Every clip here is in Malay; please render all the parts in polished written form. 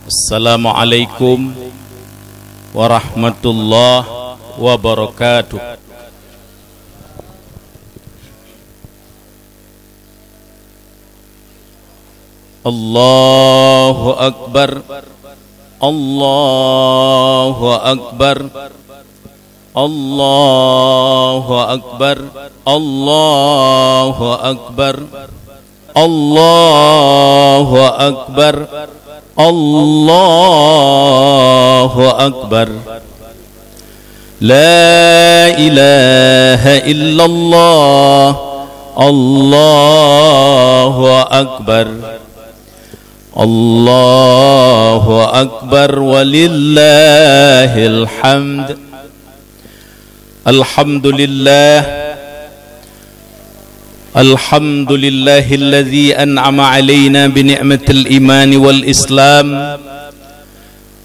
Assalamualaikum warahmatullahi wabarakatuh. Allahu Akbar, Allahu Akbar, Allahu Akbar, Allahu Akbar, Allahu Akbar, Allahu Akbar. La ilaha illallah, Allahu Akbar, Allahu Akbar walillahil hamd. Alhamdulillah, alhamdulillahilladzi an'ama alaina bi ni'matil iman wal islam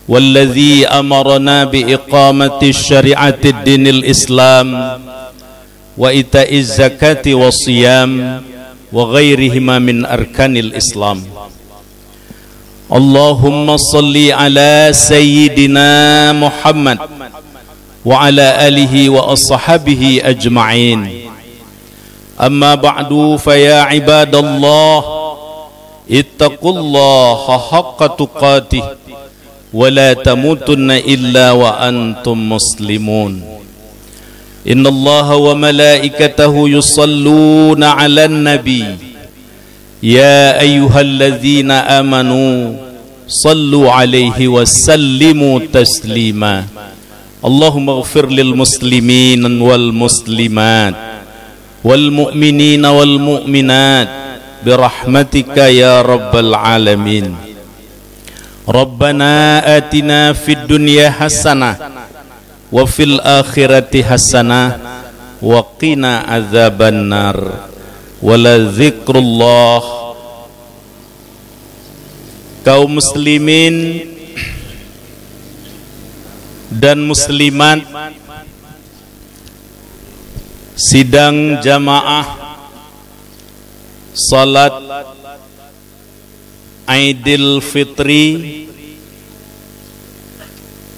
walladzi amarna bi iqamati syari'atid dinil islam wa ita'iz zakati wassiyam wa ghairihima min arkanil islam. Allahumma salli ala sayyidina Muhammad wa ala alihi wa ashabihi ajma'in. Amma ba'du, fa ya ibadallah ittaqullaha haqqa tuqatih wa la tamutunna illa wa antum muslimun. Innallaha wa malaikatahu yusalluna 'alan nabi ya ayyuhalladzina amanu sallu 'alaihi wa sallimu taslima. Allahumma ighfir lil muslimin wal muslimat wal mu'minina wal mu'minat birahmatika ya rabbal alamin. Rabbana atina fid dunya hasanah wa fil akhirati hasanah wa qina adzaban nar. Wala zikrullah. Kaum muslimin dan muslimat, sidang jamaah salat Aidil Fitri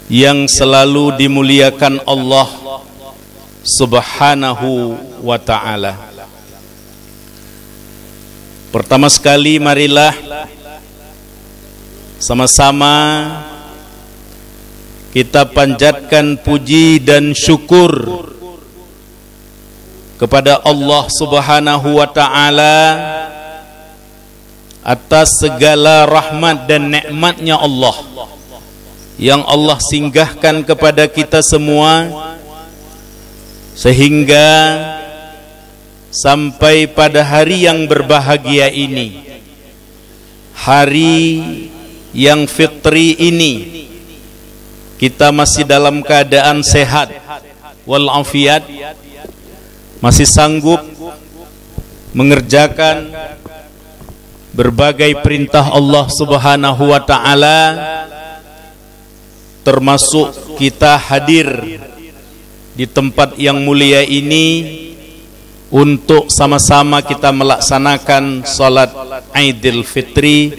yang selalu dimuliakan Allah Subhanahu wa ta'ala. Pertama sekali marilah sama-sama kita panjatkan puji dan syukur kepada Allah Subhanahu wa ta'ala atas segala rahmat dan nikmatnya Allah yang Allah singgahkan kepada kita semua, sehingga sampai pada hari yang berbahagia ini, hari yang fitri ini, kita masih dalam keadaan sehat walafiat, masih sanggup mengerjakan berbagai perintah Allah Subhanahu wa ta'ala, termasuk kita hadir di tempat yang mulia ini untuk sama-sama kita melaksanakan salat Aidil Fitri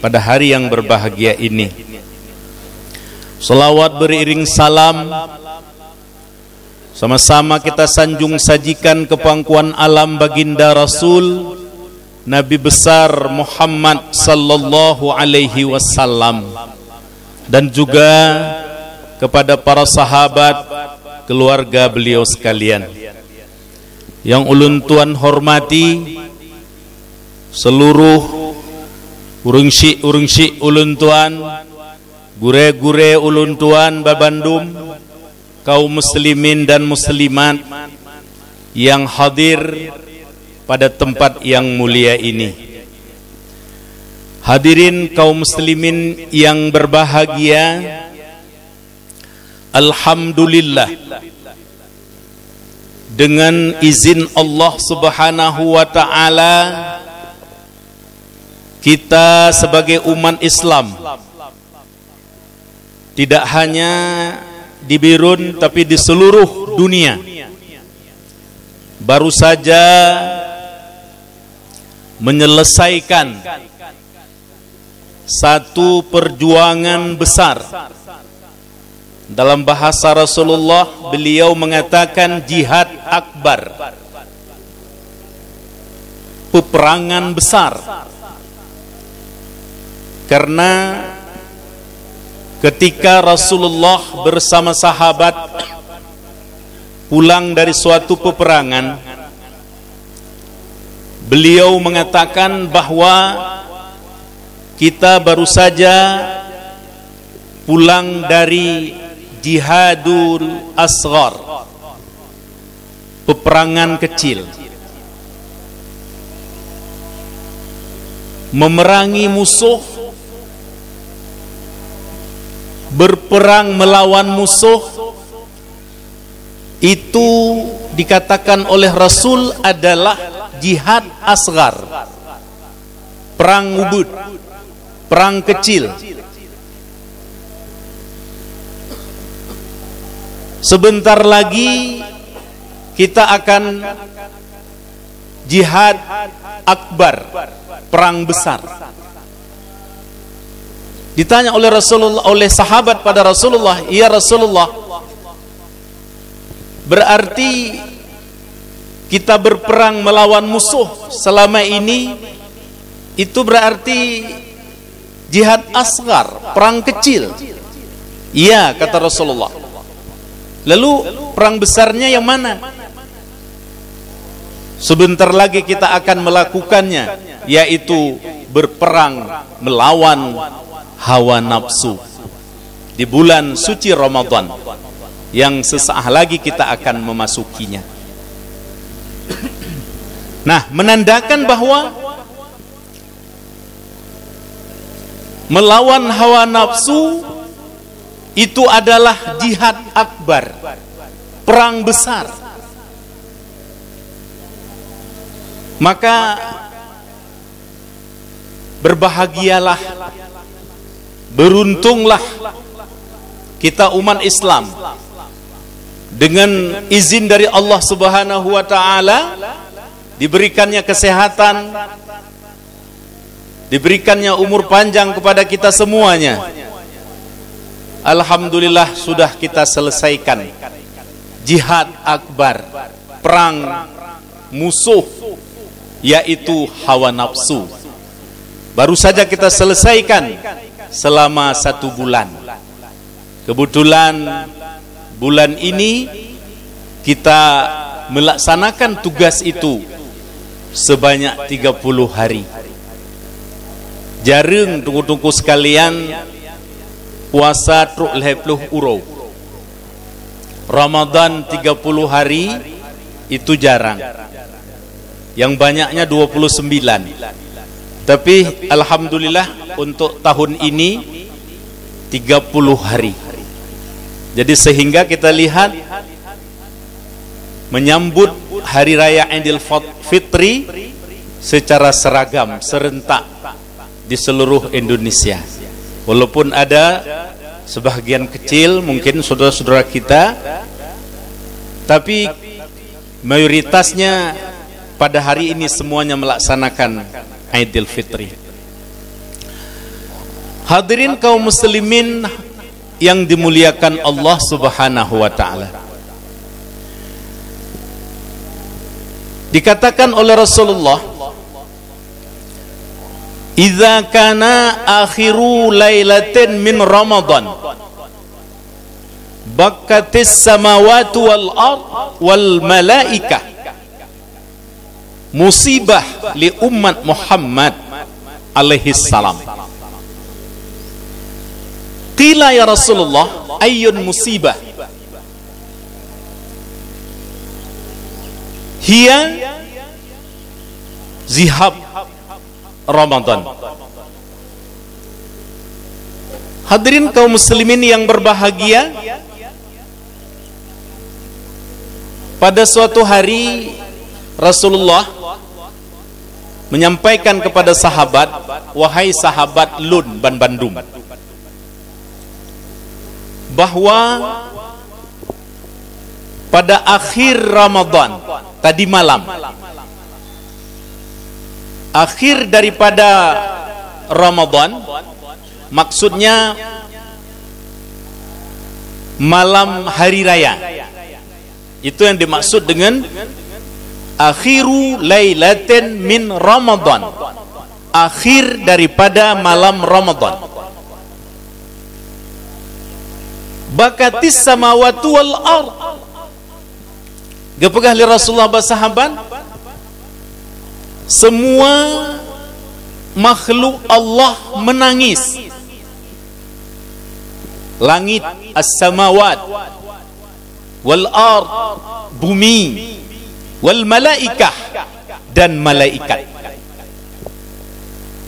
pada hari yang berbahagia ini. Salawat beriring salam sama-sama kita sanjung sajikan ke pangkuan alam baginda Rasul Nabi besar Muhammad sallallahu alaihi wasallam, dan juga kepada para sahabat keluarga beliau sekalian. Yang ulun tuan hormati, seluruh urungsi ulun tuan, gure-gure ulun tuan babandum, kaum muslimin dan muslimat yang hadir pada tempat yang mulia ini. Hadirin kaum muslimin yang berbahagia, alhamdulillah, dengan izin Allah Subhanahu wa ta'ala, kita sebagai umat Islam tidak hanya di Birun tapi di seluruh dunia baru saja menyelesaikan satu perjuangan besar. Dalam bahasa Rasulullah, beliau mengatakan jihad akbar, peperangan besar. Karena ketika Rasulullah bersama sahabat pulang dari suatu peperangan, beliau mengatakan bahwa kita baru saja pulang dari jihadul asghar, peperangan kecil, memerangi musuh, berperang melawan musuh. Itu dikatakan oleh Rasul adalah jihad asghar, perang Uhud, perang kecil. Sebentar lagi kita akan jihad akbar, perang besar. Ditanya oleh Rasulullah, oleh sahabat pada Rasulullah, "Ya Rasulullah, berarti kita berperang melawan musuh selama ini itu berarti jihad asghar, perang kecil?" "Iya," kata Rasulullah. "Lalu perang besarnya yang mana?" "Sebentar lagi kita akan melakukannya, yaitu berperang melawan hawa nafsu di bulan suci Ramadan yang sesaat lagi kita akan memasukinya." Nah, menandakan bahwa melawan hawa nafsu itu adalah jihad akbar, perang besar. Maka berbahagialah, beruntunglah kita umat Islam dengan izin dari Allah Subhanahu wa taala, diberikannya kesehatan, diberikannya umur panjang kepada kita semuanya. Alhamdulillah sudah kita selesaikan jihad akbar, perang musuh, yaitu hawa nafsu. Baru saja kita selesaikan selama 1 bulan. Kebetulan bulan ini kita melaksanakan tugas itu sebanyak 30 hari. Jarang tunggu-tunggu sekalian puasa truk 20 urau. Ramadan 30 hari itu jarang. Yang banyaknya 29. Tapi alhamdulillah untuk tahun ini 30 hari. Jadi sehingga kita lihat menyambut hari raya Idul Fitri secara seragam, serentak di seluruh Indonesia. Walaupun ada sebagian kecil mungkin saudara-saudara kita, tapi mayoritasnya pada hari ini semuanya melaksanakan Idul Fitri. Hadirin kaum muslimin yang dimuliakan Allah Subhanahu wa taala. Dikatakan oleh Rasulullah, "Idza kana akhiru lailatin min Ramadan, bakatis samawati wal ard wal malaikah musibah li umat Muhammad alaihi salam." Qila ya Rasulullah, ayyun musibah? Hiya zihab Ramadan. Hadirin kaum muslimin yang berbahagia, pada suatu hari Rasulullah menyampaikan kepada sahabat, "Wahai sahabat Lun ban Bandung, bahwa pada akhir Ramadan tadi malam, akhir daripada Ramadan maksudnya malam hari raya. Itu yang dimaksud dengan akhiru lailatin min Ramadan, akhir daripada malam Ramadan. Bakatis samawati wal ard, gepegah li Rasulullah bersahabat, semua makhluk Allah menangis. Langit, as-samawat, wal ard, bumi, wal malaikah, dan malaikat.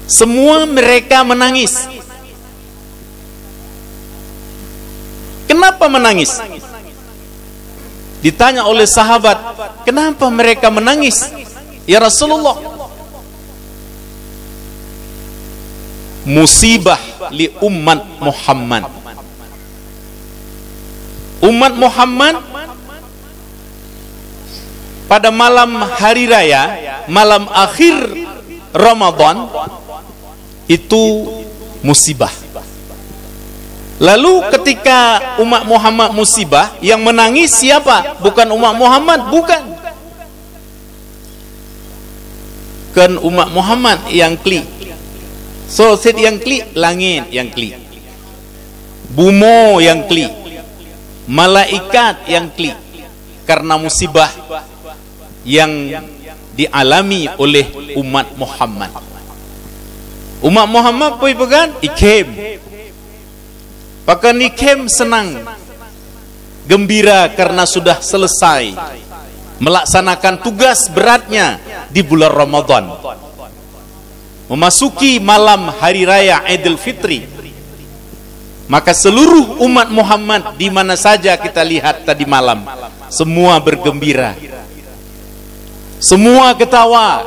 Semua mereka menangis. Kenapa menangis? Ditanya oleh sahabat, kenapa mereka menangis ya Rasulullah? Musibah li umat Muhammad. Umat Muhammad pada malam hari raya, malam akhir Ramadan, itu musibah. Lalu ketika umat Muhammad musibah, yang menangis siapa? Bukan umat Muhammad, bukan. Kan umat Muhammad yang klik. So, set yang klik, langit yang klik. Bumo yang klik. Malaikat yang klik. Karena musibah yang dialami oleh umat Muhammad. Umat Muhammad pergi pegang ikem. Pakai ikem senang, gembira karena sudah selesai melaksanakan tugas beratnya di bulan Ramadan, memasuki malam hari raya Idul Fitri. Maka seluruh umat Muhammad di mana saja kita lihat tadi malam, semua bergembira, semua ketawa.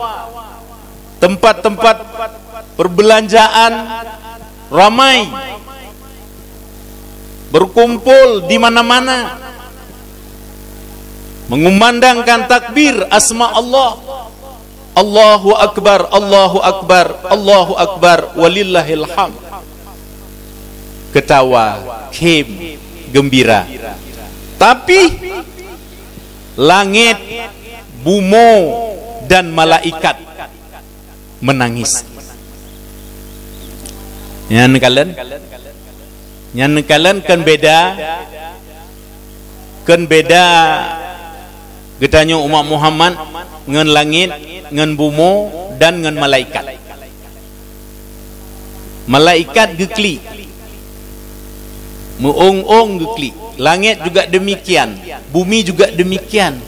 Tempat-tempat perbelanjaan ramai, berkumpul di mana-mana, mengumandangkan takbir asma Allah. Allahu Akbar, Allahu Akbar, Allahu Akbar, walillahil hamd. Ketawa, kem, gembira. Tapi langit, bumo, dan malaikat menangis. Yang kalian kan beda getanya umat Muhammad ngan langit, ngan bumo, dan ngan malaikat. Malaikat gekli, muong-ong gekli. Langit juga demikian, bumi juga demikian.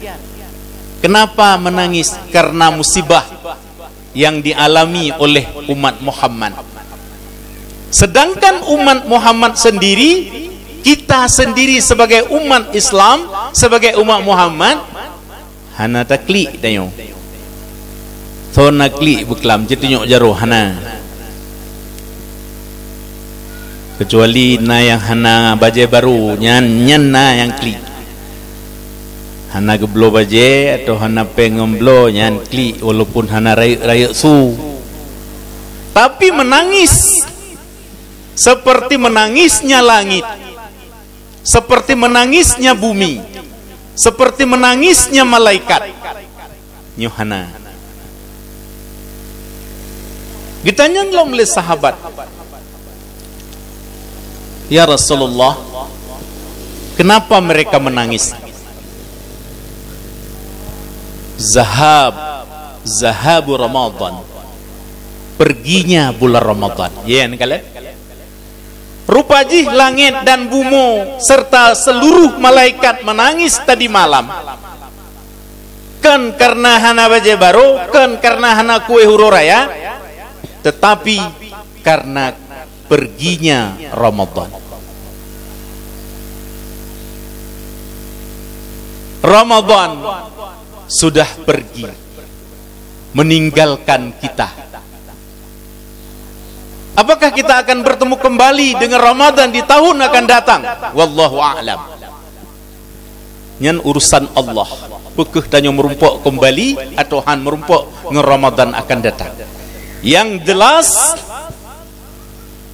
Kenapa menangis? Karena musibah yang dialami oleh umat Muhammad. Sedangkan umat Muhammad sendiri, kita sendiri sebagai umat Islam, sebagai umat Muhammad, hana takli dayo. So nakli buklam jetinyok jaro hana. Kecuali na yang hana baje baru, nyan na yang kli. Hana geblo baje atau hana pengemblo nyan kli, walaupun hana raya su. Tapi menangis seperti menangisnya langit, seperti menangisnya bumi, seperti menangisnya malaikat. Nyohana ditanya oleh sahabat, ya Rasulullah, kenapa mereka menangis? Zahabu Ramadan, perginya bulan Ramadan. Ya kalian, rupanya langit dan bumi serta seluruh malaikat menangis tadi malam. Kan karena hana baje baru, kan karena hana kue huru raya, tetapi karena perginya Ramadan. Ramadan sudah pergi, meninggalkan kita. Apakah kita akan bertemu kembali dengan Ramadan di tahun akan datang? Wallahu a'lam. Nyan urusan Allah. Pekeh tanya merumpuk kembali atau han merumpuk dengan Ramadan akan datang. Yang jelas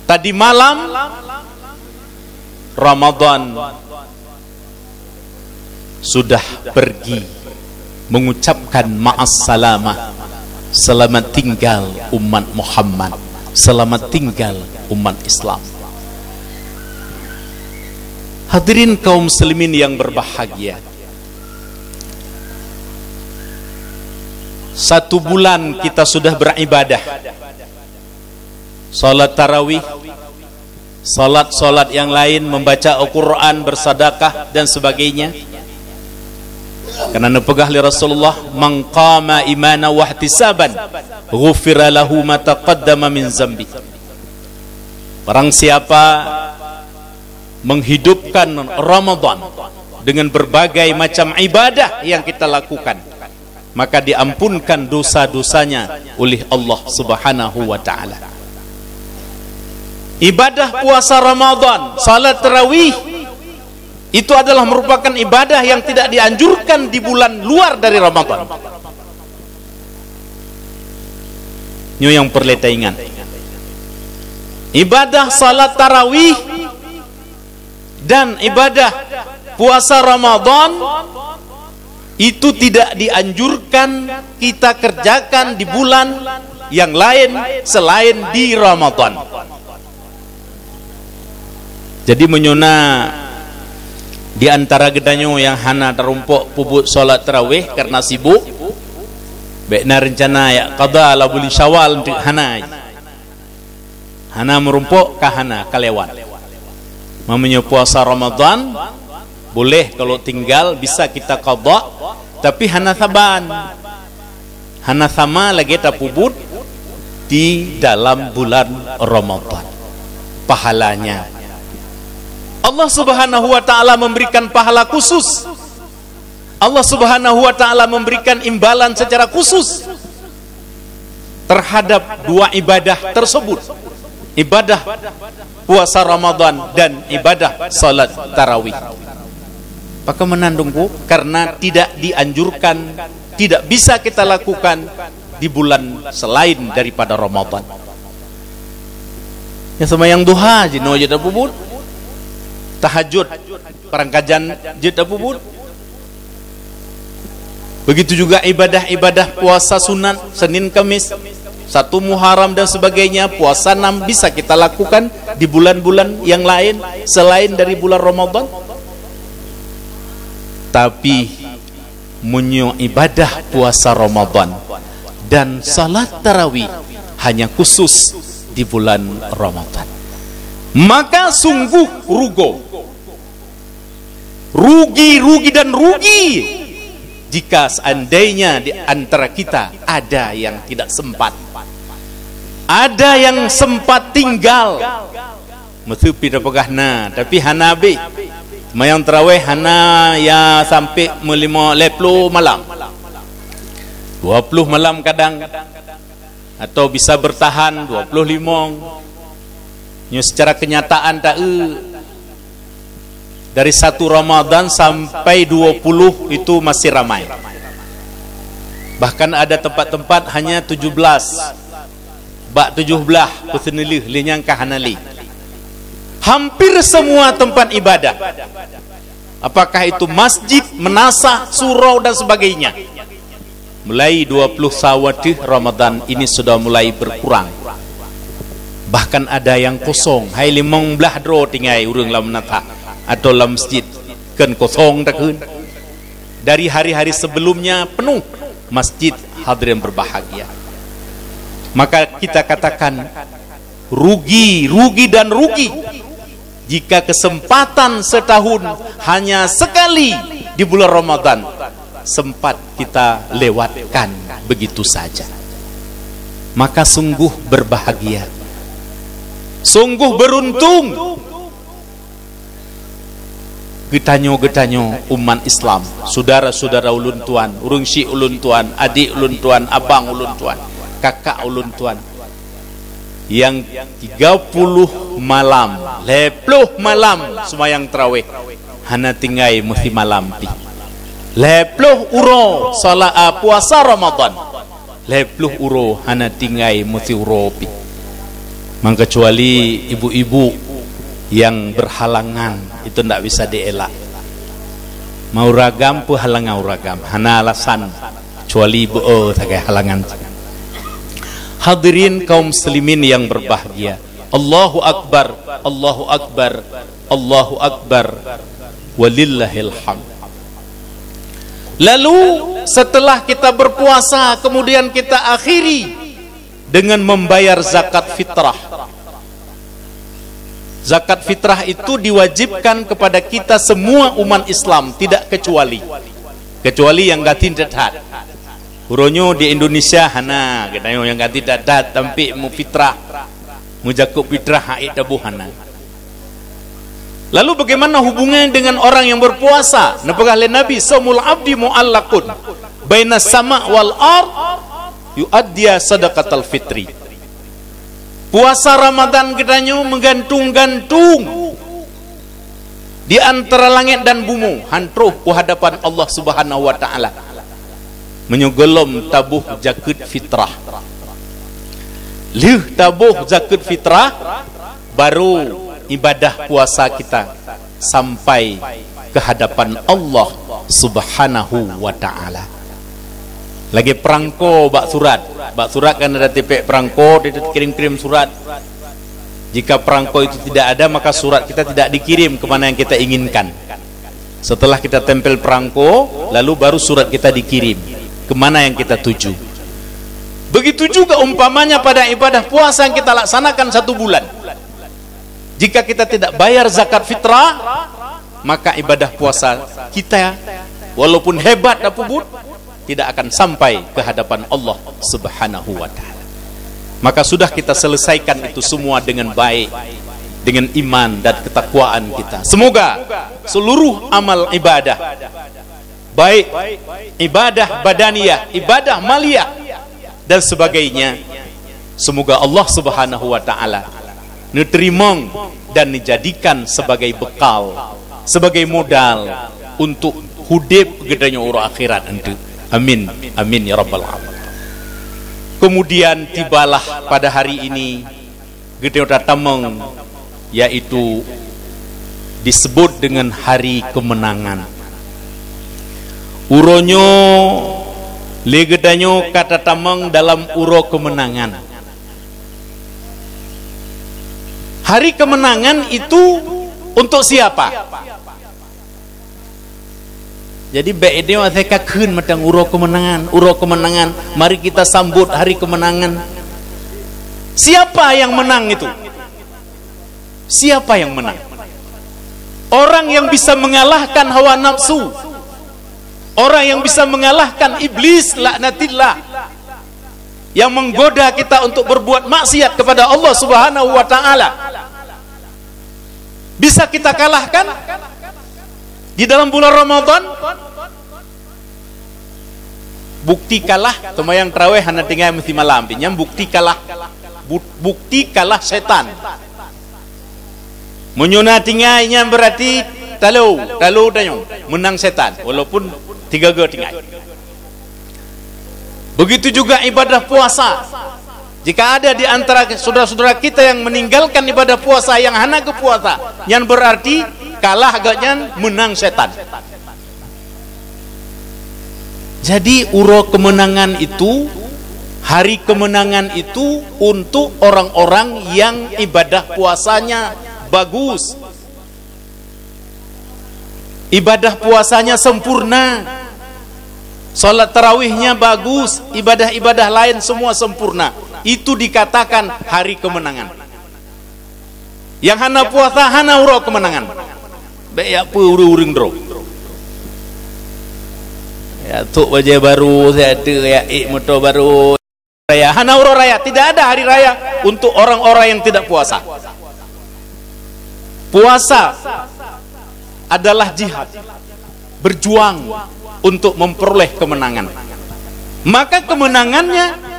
Tadi malam Ramadan sudah pergi mengucapkan ma'as-salamah, selamat tinggal umat Muhammad, selamat tinggal umat Islam. Hadirin kaum muslimin yang berbahagia, 1 bulan kita sudah beribadah, salat tarawih, salat yang lain, membaca Al-Quran, bersedekah dan sebagainya. Karena nepegah li Rasulullah, man qama imana wa ihtisaban ghufira lahu ma taqaddama min zambi. Barang siapa menghidupkan Ramadan dengan berbagai macam ibadah yang kita lakukan, maka diampunkan dosa-dosanya oleh Allah Subhanahu wa taala. Ibadah puasa Ramadan, salat tarawih, itu adalah merupakan ibadah yang tidak dianjurkan di bulan luar dari Ramadan. Ini yang perlu kita ingat. Ibadah salat tarawih dan ibadah puasa Ramadan itu tidak dianjurkan kita kerjakan di bulan yang lain selain di Ramadan. Jadi menyona di antara gedanyo yang hana terumpuk pubut solat tarawih karena sibuk, bekna rencana ya qada la buli Syawal untuk hana merumpuk ka hana kalewat. Mamanya puasa Ramadan boleh kalau tinggal bisa kita qada, tapi hana saban, hana sama lagi ta pubut di dalam bulan Ramadan. Pahalanya Allah Subhanahu wa taala memberikan pahala khusus. Allah Subhanahu wa taala memberikan imbalan secara khusus terhadap 2 ibadah tersebut. Ibadah puasa Ramadan dan ibadah salat tarawih. Maka menandungku karena tidak dianjurkan, tidak bisa kita lakukan di bulan selain daripada Ramadan. Ya sembahyang duha jino aja dah pubut. Tahajud perangkajan jeda pubut. Begitu juga ibadah-ibadah puasa sunat Senin Kamis, 1 Muharram dan sebagainya, puasa 6 bisa kita lakukan di bulan-bulan yang lain selain dari bulan Ramadan. Tapi munyo ibadah puasa Ramadan dan salat tarawih hanya khusus di bulan Ramadan, maka sungguh rugi dan rugi jika seandainya di antara kita ada yang tidak sempat, ada yang sempat tinggal mesti pindah pegahna, tapi hanabi mayang tarawih hana ya sampai 50 malam, 20 malam kadang, atau bisa bertahan 25. Secara kenyataan tak dari 1 Ramadan sampai 20 itu masih ramai. Bahkan ada tempat-tempat hanya 17, bak 17 kusenilih linyang kahanali. Hampir semua tempat ibadah, apakah itu masjid, menasah, surau dan sebagainya, mulai 20 sawatih Ramadan ini sudah mulai berkurang. Bahkan ada yang kosong, hai 15 dro tinggai urang lam nata atau lam masjid kan kosong takun. Dari hari-hari sebelumnya penuh masjid. Hadirin berbahagia, maka kita katakan rugi dan rugi jika kesempatan setahun hanya sekali di bulan Ramadan sempat kita lewatkan begitu saja. Maka sungguh berbahagia, sungguh beruntung getanyo umat Islam, saudara-saudara ulun tuan, urung si ulun tuan, adik ulun tuan, abang ulun tuan, kakak ulun tuan, yang 30 malam, 10 malam sembahyang tarawih hana tinggai mesti malam pi. 10 uro salat puasa Ramadan, 10 uro hana tinggai mesti uro pi. Mengkecuali ibu-ibu yang berhalangan, itu tidak bisa dielak. Mau ragam pun halang ragam, hana alasan kecuali ibu takai halangan. Hadirin kaum muslimin yang berbahagia, Allahu Akbar, Allahu Akbar, Allahu Akbar, walillahil hamd. Lalu setelah kita berpuasa, kemudian kita akhiri dengan membayar zakat fitrah. Zakat fitrah itu diwajibkan kepada kita semua umat Islam, tidak kecuali yang gatin dadat. Uronyo di Indonesia hana, katanya yang gatin dadat tapi mu fitrah, mu jakup fitrah haid dabu hana. Lalu bagaimana hubungannya dengan orang yang berpuasa? Napakah oleh Nabi, saumul abdi mu'allaqun baina sama' wal ard yu'addiya sadaqatal fitri. Puasa Ramadan katanya menggantung-gantung di antara langit dan bumi, hantruh ku hadapan Allah Subhanahu wa taala. Menyugelom tabuh zakat fitrah. Lih tabuh zakat fitrah baru ibadah puasa kita sampai ke hadapan Allah Subhanahu wa taala. Lagi perangko bak surat kan ada tipek perangko, dia kirim-kirim surat. Jika perangko itu tidak ada, maka surat kita tidak dikirim kemana yang kita inginkan. Setelah kita tempel perangko, lalu baru surat kita dikirim kemana yang kita tuju. Begitu juga umpamanya pada ibadah puasa yang kita laksanakan 1 bulan. Jika kita tidak bayar zakat fitrah, maka ibadah puasa kita walaupun hebat dapubut tidak akan sampai ke hadapan Allah Subhanahu wa taala. Maka sudah kita selesaikan itu semua dengan baik, dengan iman dan ketakwaan kita. Semoga seluruh amal ibadah, baik ibadah badaniyah, ibadah maliyah dan sebagainya, semoga Allah Subhanahu wa taala diterima dan dijadikan sebagai bekal, sebagai modal untuk hidup gedanya urang akhirat nanti. Amin, amin ya rabbal alamin. Kemudian tibalah pada hari ini gedenya tameng, yaitu disebut dengan hari kemenangan. Uronyo legedanyo kata tameng dalam uro kemenangan. Hari kemenangan itu untuk siapa? Jadi baik dia saya kakun macam uro kemenangan. Mari kita sambut hari kemenangan. Siapa yang menang itu? Siapa yang menang? Orang yang bisa mengalahkan hawa nafsu. Orang yang bisa mengalahkan iblis laknatillah, yang menggoda kita untuk berbuat maksiat kepada Allah Subhanahu wa taala. Bisa kita kalahkan di dalam bulan Ramadan. Bukti kalah temayang tarawih hana tinggal mesti malam pinyam, bukti kalah setan. Menyuna tinggalnya berarti talu tanyong menang setan walaupun 3 tinggal. Begitu juga ibadah puasa. Jika ada di antara saudara-saudara kita yang meninggalkan ibadah puasa, yang hana ke puasa, yang berarti kalah agaknya menang setan. Jadi uro kemenangan itu, hari kemenangan itu untuk orang-orang yang ibadah puasanya bagus, ibadah puasanya sempurna, salat tarawihnya bagus, ibadah-ibadah lain semua sempurna. Itu dikatakan hari kemenangan. Yang hana puasa hana uro kemenangan. Baik apa urung dro. Ya tuk baju baru, saya ada ya motor baru. Raya hana uro raya, tidak ada hari raya untuk orang-orang yang tidak puasa. Puasa adalah jihad, berjuang untuk memperoleh kemenangan. Maka kemenangannya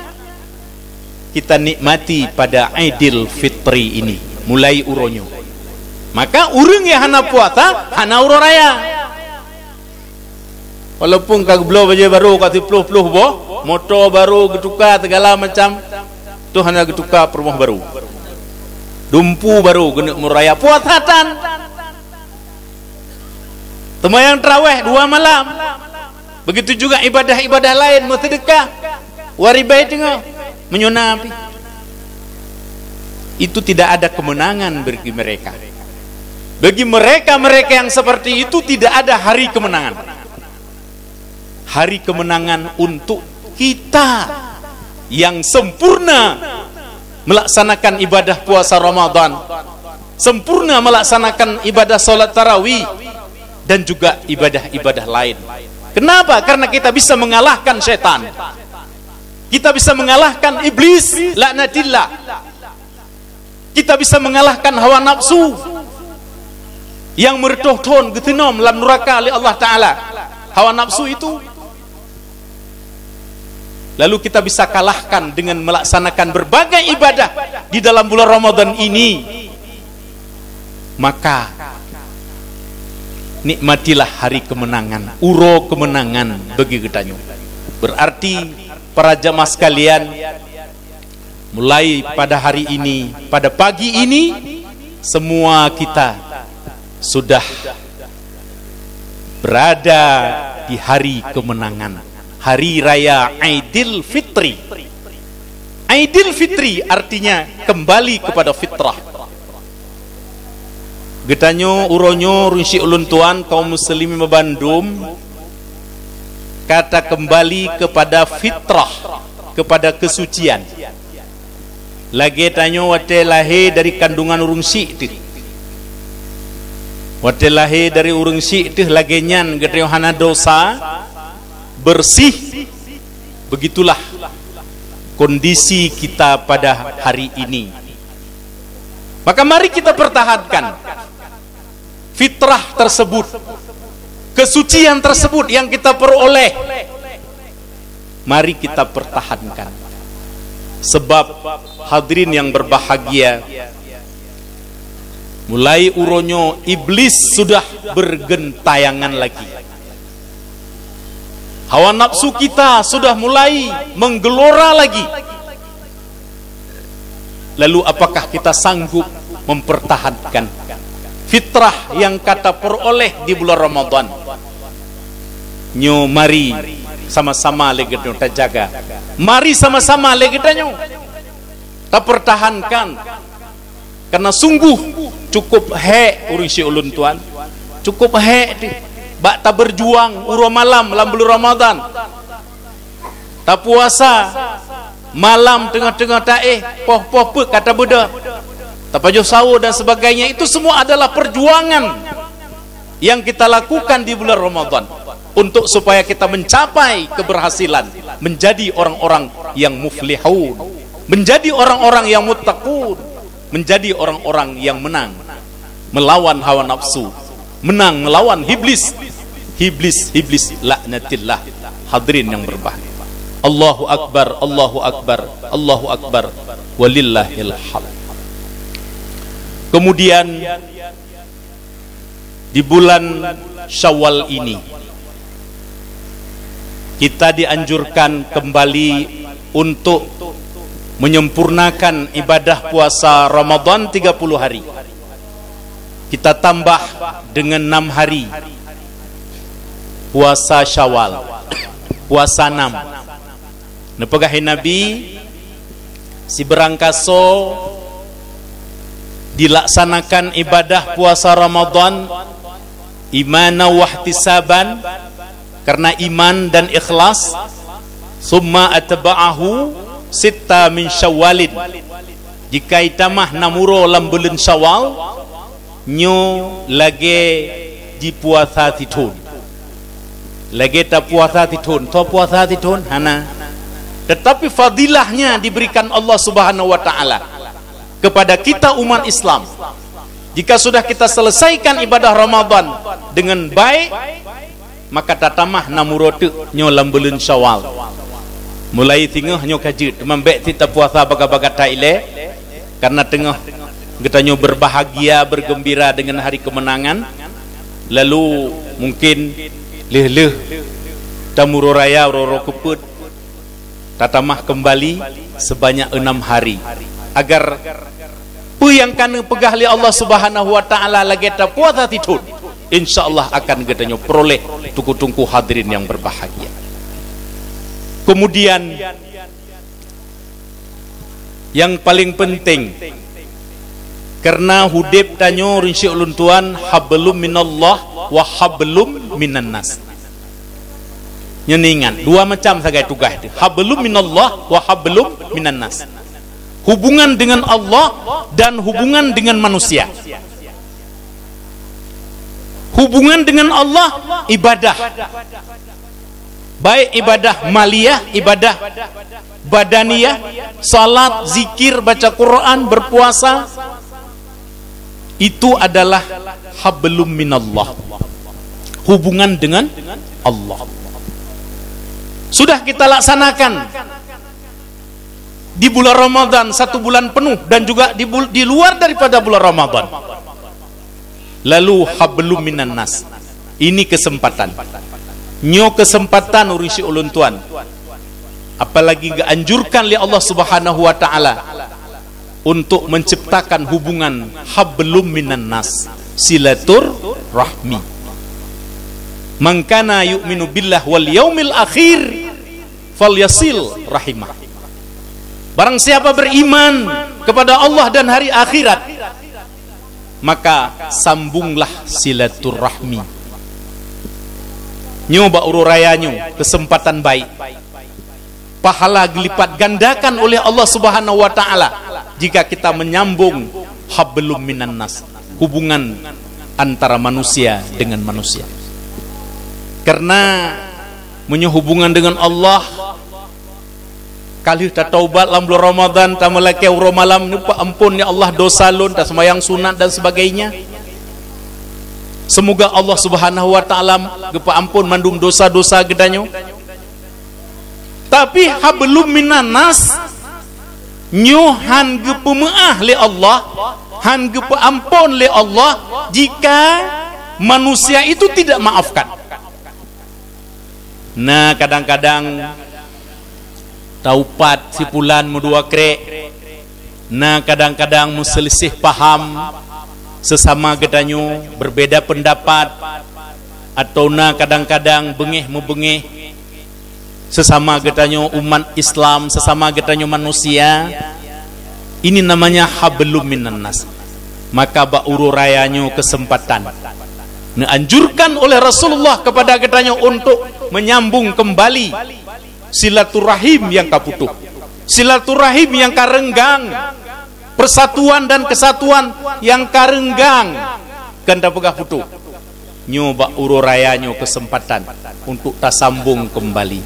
kita nikmati pada Idul Fitri ini, mulai uronyo. Maka urung yang hana puasa hana uro raya. Walaupun kag belo baju baru kati peluh-peluh boh, motor baru getuka segala macam tu hana getuka perumah baru. dumpu baru genek muraya puasatan. Temayang tarawih 2 malam. Begitu juga ibadah-ibadah lain, sedekah, waribai tengah, menyunapi. Itu tidak ada kemenangan bagi mereka. Bagi mereka yang seperti itu tidak ada hari kemenangan. Hari kemenangan untuk kita yang sempurna melaksanakan ibadah puasa Ramadan, sempurna melaksanakan ibadah salat tarawih, dan juga ibadah-ibadah lain. Kenapa? Karena kita bisa mengalahkan setan. Kita bisa mengalahkan iblis, laknatillah. Kita bisa mengalahkan hawa nafsu yang mertohton getenom dalam neraka oleh Allah Ta'ala. Hawa nafsu itu. Lalu kita bisa kalahkan dengan melaksanakan berbagai ibadah di dalam bulan Ramadan ini. Maka nikmatilah hari kemenangan, uro kemenangan bagi kita. Berarti para jamaah sekalian, mulai pada hari ini, pada pagi ini, semua kita sudah berada di hari kemenangan, hari raya Aidil Fitri. Aidil Fitri artinya kembali kepada fitrah. Getanyo uronyo runsi ulun tuan kaum muslimin Bandung kata kembali kepada fitrah, kepada kesucian. Lagi tanyo wate lahir dari kandungan urung si tu. Wate lahir dari urung si tu lagi nyan getanyo hana dosa bersih. Begitulah kondisi kita pada hari ini. Maka mari kita pertahankan fitrah tersebut, kesucian tersebut yang kita peroleh. Mari kita pertahankan. Sebab hadirin yang berbahagia, mulai uronyo iblis sudah bergentayangan lagi. Hawa nafsu kita sudah mulai menggelora lagi. Lalu apakah kita sanggup mempertahankan fitrah yang kata peroleh di bulan Ramadan? Nyo mari sama-sama lagi kita jaga. Mari sama-sama lagi kita nyo kita pertahankan. Karena sungguh cukup urang si ulun tuan. Cukup bak ta berjuang uro malam dalam bulan Ramadan. Ta puasa malam tengah-tengah poh kata Buddha. Tapajo sahur dan sebagainya, itu semua adalah perjuangan yang kita lakukan di bulan Ramadan untuk supaya kita mencapai keberhasilan, menjadi orang-orang yang muflihun, menjadi orang-orang yang muttaqun, menjadi orang-orang yang menang melawan hawa nafsu, menang melawan iblis laknatillah. Hadirin yang berbahagia, Allahu akbar, Allahu akbar, Allahu akbar, walillahil hamd. Kemudian di bulan Syawal ini kita dianjurkan kembali untuk menyempurnakan ibadah puasa Ramadan 30 hari. Kita tambah dengan 6 hari puasa Syawal, puasa 6. Nepegahin Nabi si berangkaso dilaksanakan ibadah puasa Ramadan imana wahtisaban, karena iman dan ikhlas. Summa atba'ahu sitta min Syawalin, jika itamah namuro lam bulan Syawal nyo lagi di puasa titun, lagi ta puasa titun, to puasa titun hana. Tetapi fadilahnya diberikan Allah Subhanahu wa taala kepada kita umat Islam. Jika sudah kita selesaikan ibadah Ramadan dengan baik, maka tatamah namurotu nyo lam bulan Syawal. Mulai tengah nyo kajut membek kita puasa baga-baga taile, karena tengah kita nyo berbahagia, bergembira dengan hari kemenangan. Lalu mungkin leh tamuro raya roro keput tatamah kembali sebanyak 6 hari, agar yang kana pegah li Allah Subhanahu wa taala lagi ta puasa titun, insyaallah akan gedanyo peroleh tuku-tungku hadirin yang berbahagia. Kemudian yang paling penting, karena hudib tanyo rinsi ulun tuan hablum minallah wa hablum minan nas. Nyeningan dua macam sagai tugas itu, hablum minallah wa hablum minan nas. Hubungan dengan Allah dan hubungan dengan manusia. Hubungan dengan Allah ibadah, baik ibadah maliyah, ibadah badaniyah, salat, zikir, baca Quran, berpuasa, itu adalah hablum minallah, hubungan dengan Allah. Sudah kita laksanakan di bulan Ramadan 1 bulan penuh, dan juga di luar daripada bulan Ramadan. Lalu hablum minan nas, ini kesempatan, kesempatan urisi ulun tuan, apalagi dianjurkan oleh Allah Subhanahu wa taala untuk menciptakan hubungan hablum minan nas, silatur rahmi. Man kana yu'minu billah wal yaumil akhir falyasil rahimah. Barang siapa beriman kepada Allah dan hari akhirat, maka sambunglah silaturahmi. Nyoba ururayanyu, kesempatan baik, pahala dilipat gandakan oleh Allah Subhanahu wa taala jika kita menyambung hablum minan nas, hubungan antara manusia dengan manusia. Karena menyehubungan dengan Allah, kali tak taubat lam bulan Ramadan, tak melaki uro malam ni ampun ya Allah dosa lun, tak semayang sunat dan sebagainya. Semoga Allah Subhanahu wa taala gepa ampun mandum dosa-dosa gedanyo. Tapi hablum minan nas nyu han gepa maah li Allah, han gepa ampun li Allah jika manusia itu tidak maafkan. Nah, kadang-kadang taupat si pulan mudua krek. Nah, kadang-kadang muselisih paham sesama gedanyo, berbeda pendapat, atau nah kadang-kadang bengeh membengeh sesama gedanyo umat Islam, sesama gedanyo manusia. Ini namanya hablum minan nas. Maka bauru rayanyo kesempatan dianjurkan oleh Rasulullah kepada gedanyo untuk menyambung kembali silaturahim yang kaputuh, silaturahim yang karenggang, persatuan dan kesatuan yang karenggang ganda pegah putuh. Nyoba ururayanyo kesempatan untuk tasambung kembali,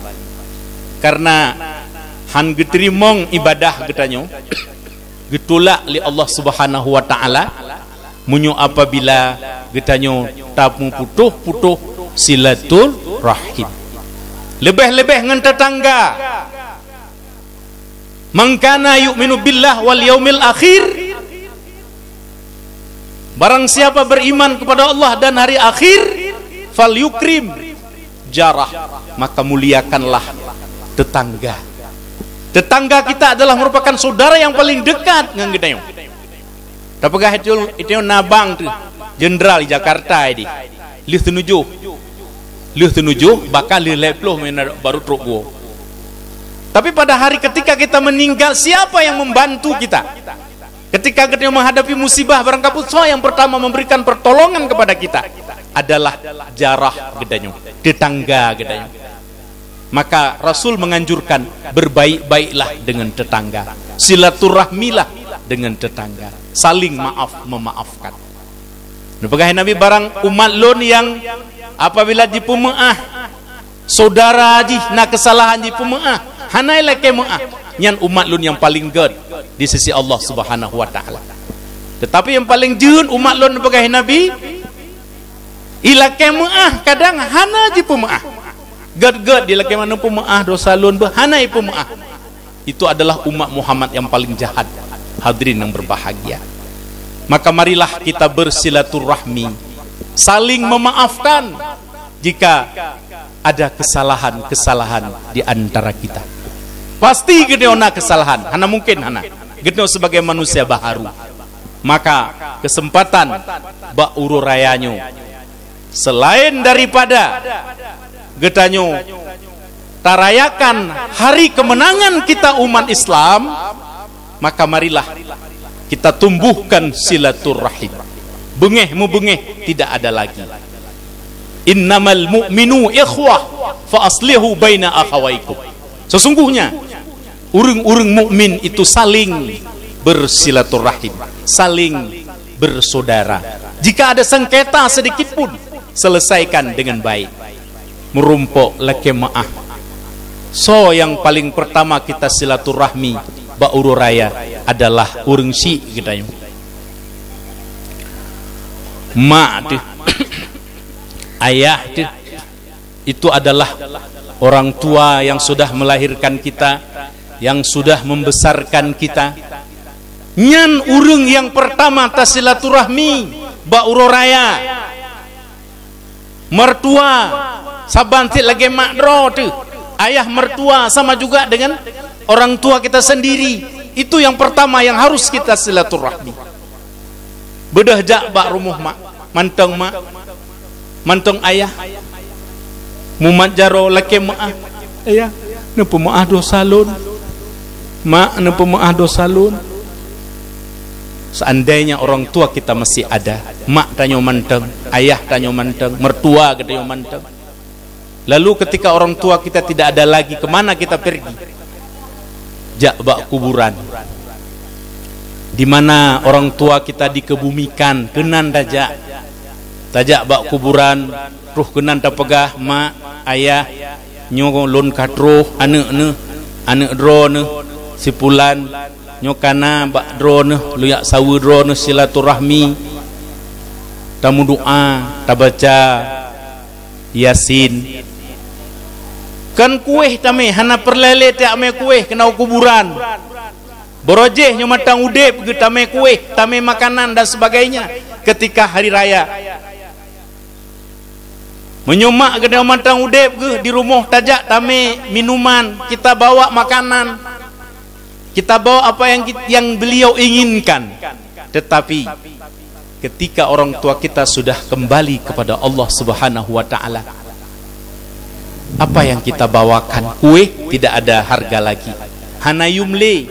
karena han geterimong ibadah getanyo getulak li Allah Subhanahu wa taala munyo apabila getanyo tamu putuh silatul rahim. Lebih-lebih dengan tetangga. Man kana yu'minu billah wal yaumil akhir, barang siapa beriman kepada Allah dan hari akhir, fal yukrim jarah, maka muliakanlah tetangga. Tetangga kita adalah merupakan saudara yang paling dekat dengan kita. Tapagah itu nabang tu jenderal di Jakarta ini. Lihat tunuju bakal leploh baru truk gua. Tapi pada hari ketika kita meninggal, siapa yang membantu kita? Ketika kita menghadapi musibah, barang kapuswa yang pertama memberikan pertolongan kepada kita adalah jarah gedanyo, tetangga gedanyo. Maka Rasul menganjurkan berbaik-baiklah dengan tetangga, silaturahmilah dengan tetangga, saling maaf memaafkan. Nepegah Nabi barang umat lon yang apabila dipumaah saudara ji na kesalahan dipumaah hanai leke maah nyan umat lun yang paling good di sisi Allah Subhanahu wa taala. Tetapi yang paling jeun umat lun nepegah Nabi ilake maah kadang hana ji pumaah god di lake mana pumaah dosa lun hanai pumaah. Itu adalah umat Muhammad yang paling jahat. Hadirin yang berbahagia, maka marilah kita bersilaturahmi, saling memaafkan jika ada kesalahan-kesalahan di antara kita. Pasti gedeona kesalahan, hana mungkin hana. Gedeo sebagai manusia baharu. Maka kesempatan bak ururayanyo selain daripada getanyo tarayakan hari kemenangan kita umat Islam, maka marilah kita tumbuhkan silaturahim. Bengeh mu bengeh tidak ada lagi. Innamal mu'minu ikhwah fa aslihu baina akhawaikum. Sesungguhnya urang-urang mukmin itu saling bersilaturahim, saling bersaudara. Jika ada sengketa sedikit pun, selesaikan dengan baik. Merumpok lake maaf. So yang paling pertama kita silaturahmi ba ururaya adalah urang si kita. Mak tuh, ayah tuh, itu adalah orang tua yang sudah melahirkan kita, yang sudah membesarkan kita. Nyan urang yang pertama tasilaturahmi ba ururaya. Mertua sabantit lagi makdro tuh. Ayah mertua sama juga dengan orang tua kita sendiri. Itu yang pertama yang harus kita silaturahmi. Bedah jak bak rumah mak, manteng mak, manteng ayah. Mumat jaro laki mak, ayah, napa maah dosa lun, mak napa maah dosa lun. Seandainya orang tua kita masih ada, mak tanyo manteng, ayah tanyo manteng, mertua tanyo manteng. Lalu ketika orang tua kita tidak ada lagi, kemana kita pergi? Jak bak kuburan. Di mana orang tua kita dikebumikan, kenan tajak, tajak bak kuburan, ruh kenan tapegah mak, ayah, nyo lon katruh, anak dro ne, sipulan, nyo kana bak dro ne, luyak sawu dro ne silaturahmi, tamu doa, tabaca Yasin. Kan kueh tame, hana perlele te ame kueh kena kuburan. Borojeh nyo matang udep ge tame kueh, tame makanan dan sebagainya ketika hari raya. Menyomak ge matang udep ge di rumah tajak tame minuman, kita bawa makanan. Kita bawa apa yang beliau inginkan. Tetapi ketika orang tua kita sudah kembali kepada Allah Subhanahu wa taala, apa yang kita bawakan? Kue tidak ada harga lagi. Hana yumle,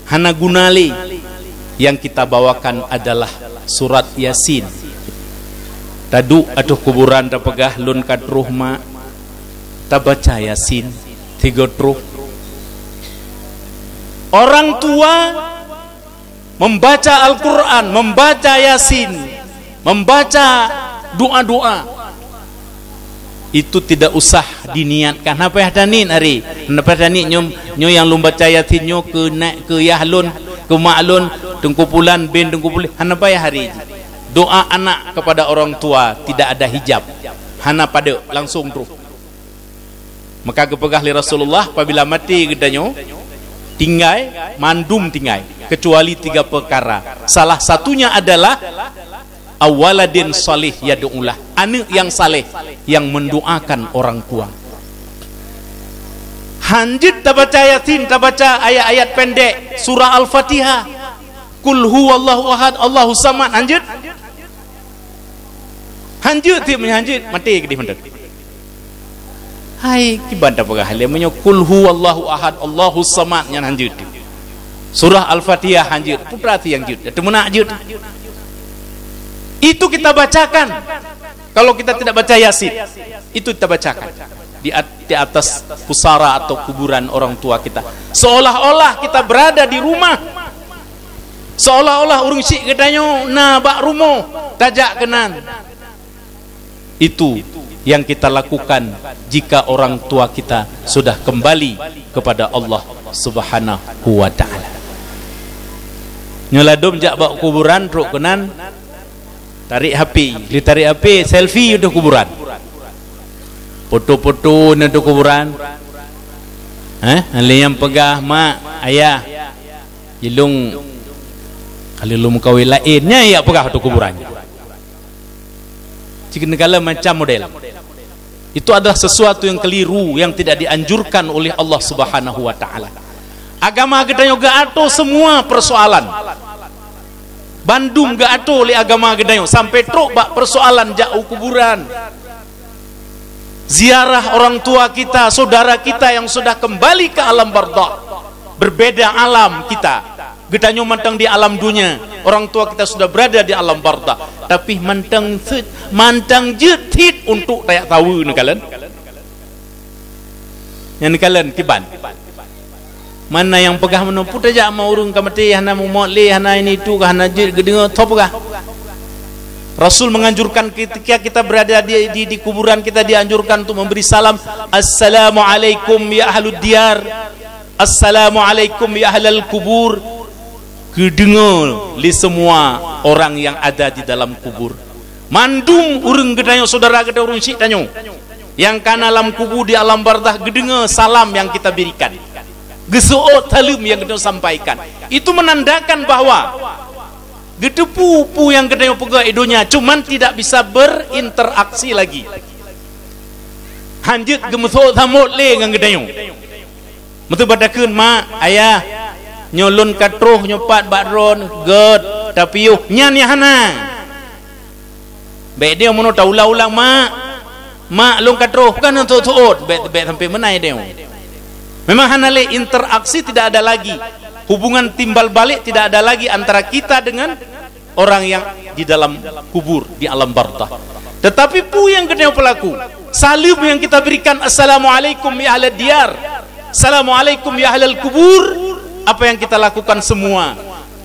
hana gunale. Yang kita bawakan adalah surat Yasin. Tadu atau kuburan tapegah lun kadruh ma, tabaca Yasin 30. Orang tua membaca Al-Quran, membaca Yasin, membaca doa-doa, itu tidak usah diniatkan. Apa yang danin hari? Apa danin nyo yang lumbaca Yasin nyo ke naik ke yahlun, ke maklun, tengkupulan bin tengkupulan. Apa ya hari? Doa anak kepada orang tua tidak ada hijab. Hana pada langsung terus. Maka kepegah li Rasulullah apabila mati gedanyo tinggai mandum tinggai kecuali 3 perkara. Salah satunya adalah awaladin salih yad'ulah, anak yang saleh yang mendoakan orang tua. Hanjit tabaca Yasin, tabaca ayat-ayat pendek surah Al-Fatihah. Qul huwallahu ahad, Allahu samad. Hanjit. Hanjit ti menhanjit mati ke di mendet. Hai kibanda pegah le menyo qul huwallahu ahad, Allahu samad nyan hanjit. Surah Al-Fatihah hanjit, putra ti yang jut. Temuna jut. Itu kita bacakan. Kalau kita tidak baca Yasin, itu kita bacakan di atas pusara atau kuburan orang tua kita. Seolah-olah kita berada di rumah. Seolah-olah urung sik gedanyo na bak rumo tajak kenan. Itu yang kita lakukan jika orang tua kita sudah kembali kepada Allah Subhanahu wa taala. Nyoladom jak bak kuburan truk kenan, tarik HP, tarik HP, selfie udah kuburan. Foto-foto na do kuburan. Ali yang pegah mak, ayah. Ilung kalau lu mengkawin lainnya ya pegah do kuburan. Jika negala macam model. Itu adalah sesuatu yang keliru yang tidak dianjurkan oleh Allah Subhanahu wa taala. Agama kita juga ato semua persoalan. Bandung gak ato li agama gedayo sampai truk bak persoalan jauh kuburan. Ziarah orang tua kita, saudara kita yang sudah kembali ke alam barzakh. Berbeda alam kita. Gedanyo mantang di alam dunia. Orang tua kita sudah berada di alam barzakh. Tapi mantang jetit untuk tayak tahu ni kalian. Yang kalian kiban. Mana yang pegah menumpu aja mau urung kamati hana mumoli hana ini itu hana jid gedengo topgah. Rasul menganjurkan ketika kita berada di kuburan kita dianjurkan untuk memberi salam, assalamualaikum ya ahlud diyar, assalamualaikum ya ahlal kubur. Gedengo li semua orang yang ada di dalam kubur. Mandum urung gedanyo saudara geda urung sik tanyo. Yang kana alam kubur di alam barzakh gedengo salam yang kita berikan. Gesu'o talim yang kita sampaikan. Itu menandakan bahwa gedepu yang kita pegang idonya cuman tidak bisa berinteraksi lagi. Hanjut gemuso thamot le ngang gedayo. Metu badakeun mak ayah nyolun katruh nyopat badron god tapi yuh nyan ya hana. Baik dia mono taulah-ulang mak lung katruh kan untuk tuut baik sampai menai dia. Memang hanale interaksi tidak ada lagi, hubungan timbal balik tidak ada lagi antara kita dengan orang yang di dalam kubur di alam barzakh. Tetapi yang kedua pelaku salim yang kita berikan, assalamualaikum ya ahlad diyar, assalamualaikum ya ahlal kubur. Apa yang kita lakukan semua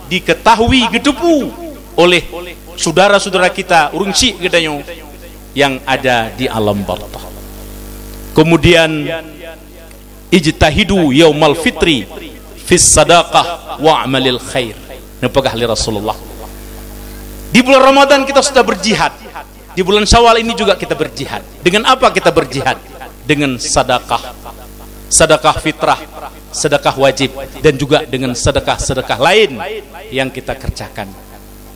diketahui gedepu oleh saudara-saudara kita urung syik gedanyo yang ada di alam barzakh. Kemudian ijtahidu yaumal fitri fis sadaqah wa amalil khair. Nepegah li Rasulullah. Di bulan Ramadan kita sudah berjihad. Di bulan Syawal ini juga kita berjihad. Dengan apa kita berjihad? Dengan sedekah. Sedekah fitrah, sedekah wajib dan juga dengan sedekah-sedekah lain yang kita kerjakan.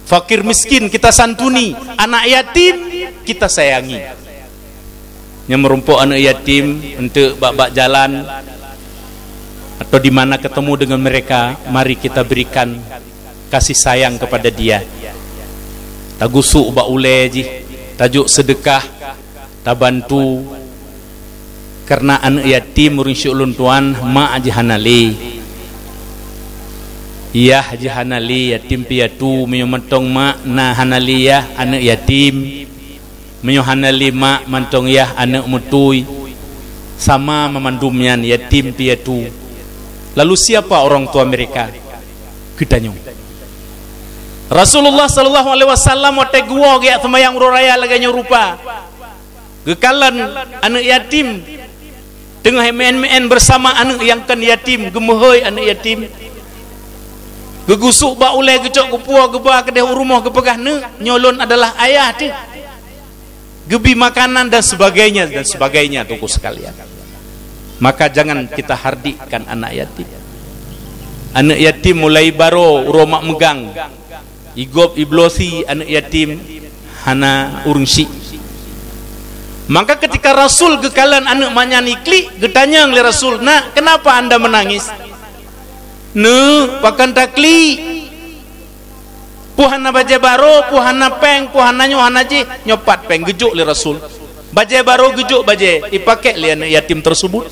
Fakir miskin kita santuni, anak yatim kita sayangi. Yang merumpuk anak yatim untuk bak-bak jalan atau di mana ketemu dengan mereka, mari kita berikan kasih sayang kepada dia. Tagusuk bak ule ji, tajuk sedekah, tabantu. Karena anak yatim urang syulun tuan mak aja hanali. Iya aja hanali yatim piatu menyomentong mak na hanali ya anak yatim. Menyuhana lima mantong yah anak mutui sama memandumnya yatim piatu. Lalu siapa orang tua mereka? Gedanyo. Rasulullah sallallahu alaihi wasallam wate gua ge sembayang raya laganyo rupa. Gekalan anak yatim tengah men bersama anak yang kan yatim gemuhoi anak yatim. Gegusuk ba ule gecok gepua geba kedeh rumah gepegah ne nyolon adalah ayah tu. Gebi makanan dan sebagainya tuku sekalian. Maka jangan kita hardikan anak yatim. Anak yatim mulai baro uromak megang igop iblosi anak yatim hana urungsi. Maka ketika Rasul gekalan anak manyani kli getanya oleh Rasul, nak kenapa anda menangis? Pakan takli puhana baje baro, puhana peng, puhana nyohana je nyopat peng gejuk li Rasul. Baje baro gejuk baje dipakai li anak yatim tersebut.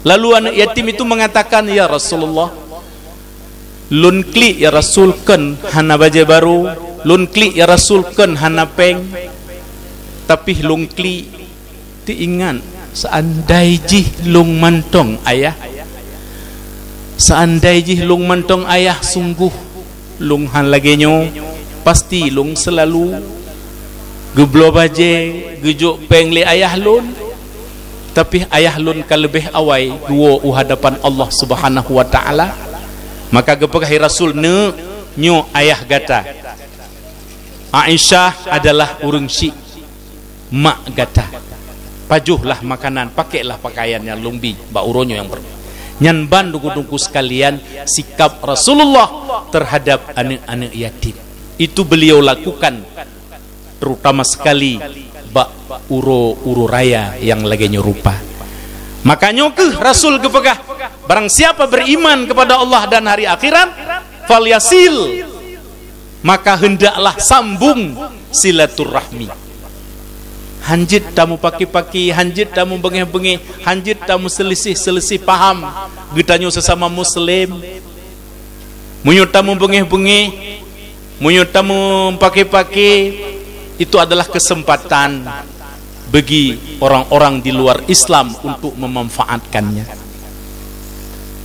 Lalu anak yatim itu mengatakan, ya Rasulullah, lun kli ya Rasul kan hana baje baro, lun kli ya Rasul kan hana peng. Tapi lung kli diingat seandai jih lung mantong ayah, seandai jih lung mantong ayah sungguh lung han lagenyo pasti lung selalu geblo baje gejuk peng li ayah lun. Tapi ayah lun kalebih awai dua hadapan Allah Subhanahu wa taala. Maka gepegahi Rasul nyo ayah gata Aisyah adalah urung syik mak gata pajuhlah makanan, pakailah pakaiannya lumbi ba uronyo yang nyan ban duku-duku sekalian sikap Rasulullah terhadap anak-anak yatim itu beliau lakukan terutama sekali bak uro raya yang lagi nyerupa. Makanya ke Rasul kepegah barang siapa beriman kepada Allah dan hari akhirat falyasil maka hendaklah sambung silaturahmi. Hanjit tamu paki-paki, hanjit tamu bengeh-bengeh, hanjit tamu selisih-selisih paham getanyo sesama muslim. Munyut tamu bengeh-bengeh, munyut tamu paki-paki, itu adalah kesempatan bagi orang-orang di luar Islam untuk memanfaatkannya.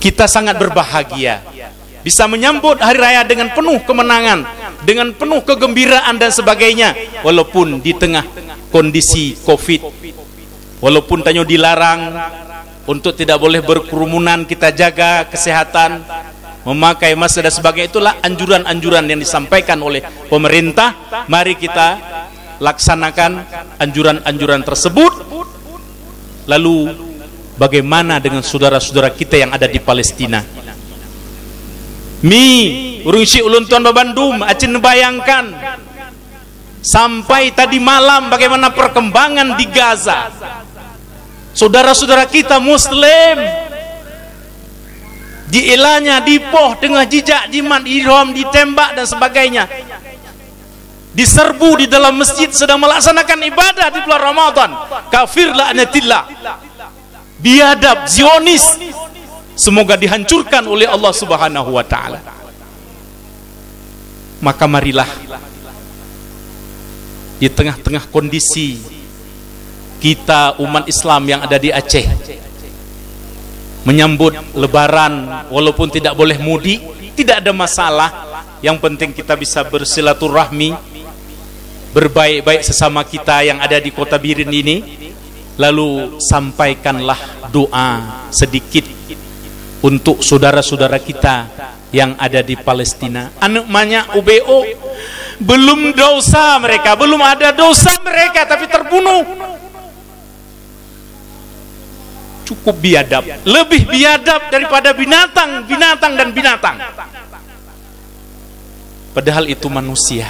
Kita sangat berbahagia bisa menyambut hari raya dengan penuh kemenangan, dengan penuh kegembiraan dan sebagainya, walaupun di tengah kondisi Covid, walaupun tanyo dilarang untuk tidak boleh berkerumunan, kita jaga kesehatan, memakai masker dan sebagainya. Itulah anjuran-anjuran yang disampaikan oleh pemerintah. Mari kita laksanakan anjuran-anjuran tersebut. Lalu bagaimana dengan saudara-saudara kita yang ada di Palestina? Urung si ulun tuan Babandum, acin bayangkan sampai tadi malam bagaimana perkembangan di Gaza. Saudara-saudara kita muslim dielanya, dipoh dengan jijak, jimat, ihram, ditembak dan sebagainya, diserbu di dalam masjid sedang melaksanakan ibadah di bulan Ramadan. Kafir la'natillah, biadab, Zionis, semoga dihancurkan oleh Allah Subhanahu wa ta'ala. Maka marilah di tengah-tengah kondisi kita umat Islam yang ada di Aceh menyambut lebaran, walaupun tidak boleh mudik, tidak ada masalah. Yang penting kita bisa bersilaturahmi, berbaik-baik sesama kita yang ada di Kota Birin ini. Lalu sampaikanlah doa sedikit untuk saudara-saudara kita yang ada di Palestina. Anaknya UBO, belum dosa mereka, belum ada dosa mereka, tapi terbunuh. Cukup biadab, lebih biadab daripada binatang dan binatang. Padahal itu manusia.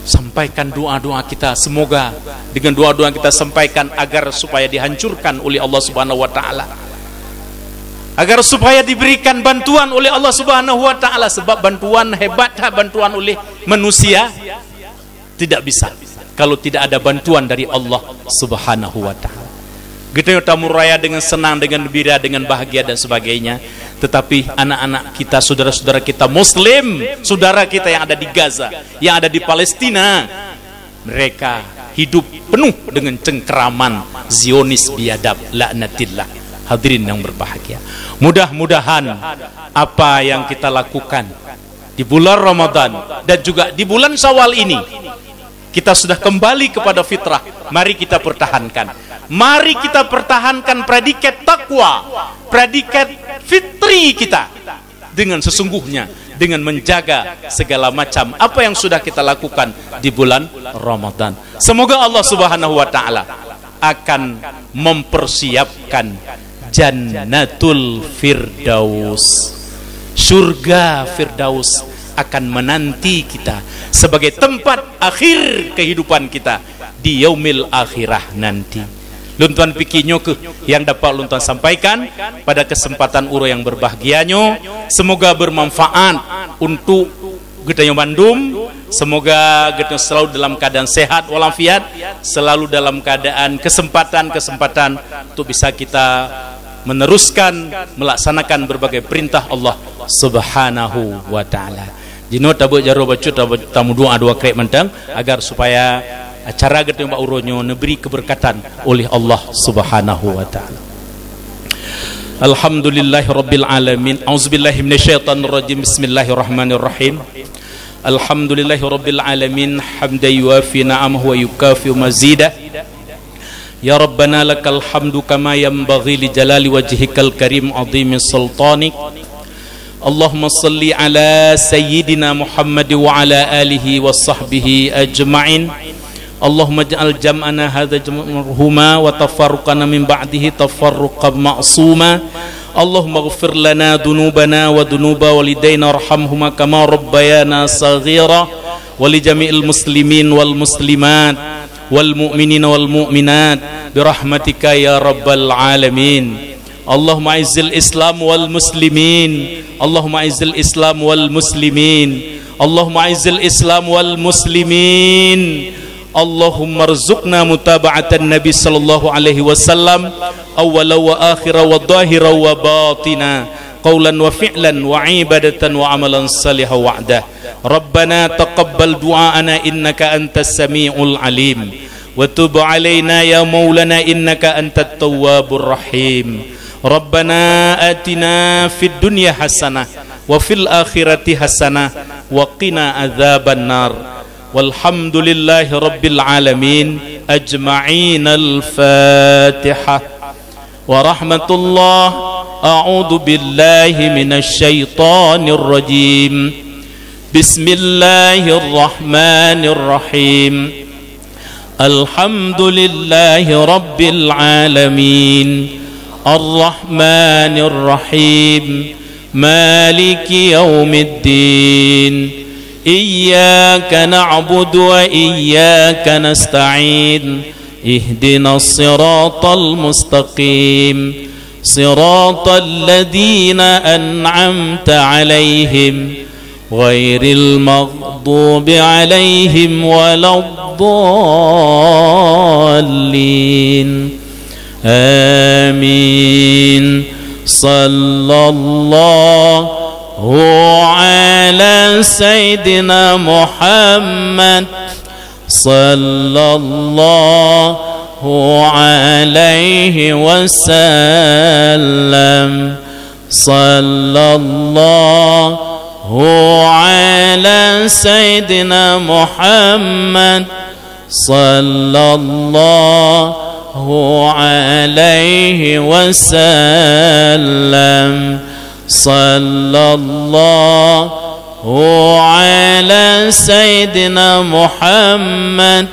Sampaikan doa-doa kita, semoga dengan doa-doa kita sampaikan agar supaya dihancurkan oleh Allah Subhanahu wa ta'ala, agar supaya diberikan bantuan oleh Allah Subhanahu wa ta'ala. Sebab bantuan hebat, bantuan oleh manusia tidak bisa kalau tidak ada bantuan dari Allah Subhanahu wa ta'ala. Kita tamu raya dengan senang, dengan gembira, dengan bahagia dan sebagainya. Tetapi anak-anak kita, saudara-saudara kita muslim, saudara kita yang ada di Gaza, yang ada di Palestina, mereka hidup penuh dengan cengkeraman Zionis biadab, laknatillah. Hadirin yang berbahagia, mudah-mudahan apa yang kita lakukan di bulan Ramadan dan juga di bulan Syawal ini, kita sudah kembali kepada fitrah. Mari kita pertahankan. Mari kita pertahankan predikat takwa, predikat fitri kita dengan sesungguhnya, dengan menjaga segala macam apa yang sudah kita lakukan di bulan Ramadan. Semoga Allah Subhanahu wa ta'ala akan mempersiapkan Jannatul Firdaus, surga Firdaus akan menanti kita sebagai tempat akhir kehidupan kita di yaumil akhirah nanti. Luntuan pikinya ke yang dapat luntuan sampaikan pada kesempatan uro yang berbahagianyo, semoga bermanfaat untuk Getanyo Bandung. Semoga Getanyo selalu dalam keadaan sehat walafiat, selalu dalam keadaan kesempatan untuk bisa kita meneruskan melaksanakan berbagai perintah Allah Subhanahu wa ta'ala. Jino tabu jaro bacu tamu doa krek mentang agar supaya acara Getanyo Mbak Uronyo neberi keberkatan oleh Allah Subhanahu wa ta'ala. Alhamdulillahirabbil alamin. Auzubillahi minasyaitonir rajim. Bismillahirrahmanirrahim. Alhamdulillahirabbil alamin hamdan yuwafi ni'amahu wa yukafi mazidah. Ya Rabbana lakal hamdu kama yanbaghi li jalali wajhikal karim azimi sultanik. Allahumma salli ala sayyidina Muhammad wa ala alihi wa sahbihi ajma'in. Allahumma ja'al jam'ana hadha jam'an marhuma wa tafarruqana min ba'dihi tafarruqan ma'suma. Allahumma ighfir lana dunubana wa dunuba walidayna warhamhuma kama rabbayana saghira wa li jami'il muslimin wal muslimat wal mu'minina wal mu'minat birahmatika ya rabbal alamin. Allahumma izzil Islam wal muslimin, Allahumma izzil Islam wal muslimin, Allahumma izzil Islam wal muslimin. Allahumma rzuqna mutaba'atan Nabi sallallahu alaihi wasallam awwala wa akhira wa dhahira wa batina, qawlan wa fi'lan wa ibadatan wa amalan salihan wa'dah. Rabbana taqabbal du'aana innaka antas sami'ul alim wa tub alaina ya maulana innaka antat tawwabur rahim. Rabbana atina fid dunya hasanah wa fil akhirati hasanah wa qina adzaban nar. Walhamdulillahi rabbil alamin ajma'in. Al-Fatihah. Wa rahmatullah. A'udzu billahi minasy syaithanir rajim. Bismillahirrahmanirrahim. Alhamdulillahi rabbil alamin. Ar-Rahmanir Rahim. Maliki yaumiddin. Iyyaka na'budu wa iyyaka nasta'in. Ihdinas siratal mustaqim. Siratal ladzina an'amta 'alaihim ghairil maghdubi 'alaihim waladdallin. Amin. Sallallahu ala Sayyidina Muhammad sallallahu alaihi wasallam. Sallallahu ala Sayyidina Muhammad sallallahu alaihi wasallam. Sallallahu ala Sayyidina Muhammad.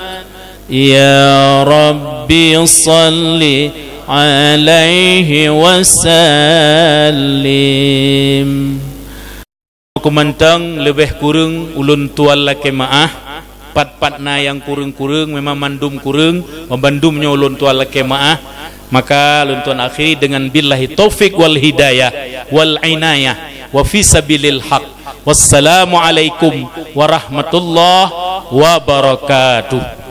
Ya Rabbi salli alaihi wasallim. Kumantang lebih kurang ulun tual laki maah pat-patna yang kurang-kurang memang mandum kurang membandumnya ulun tual laki maah. Maka ulun tuan akhiri dengan billahi taufik wal hidayah wal inayah wa fi sabilil haq. Wassalamu alaikum warahmatullahi wabarakatuh.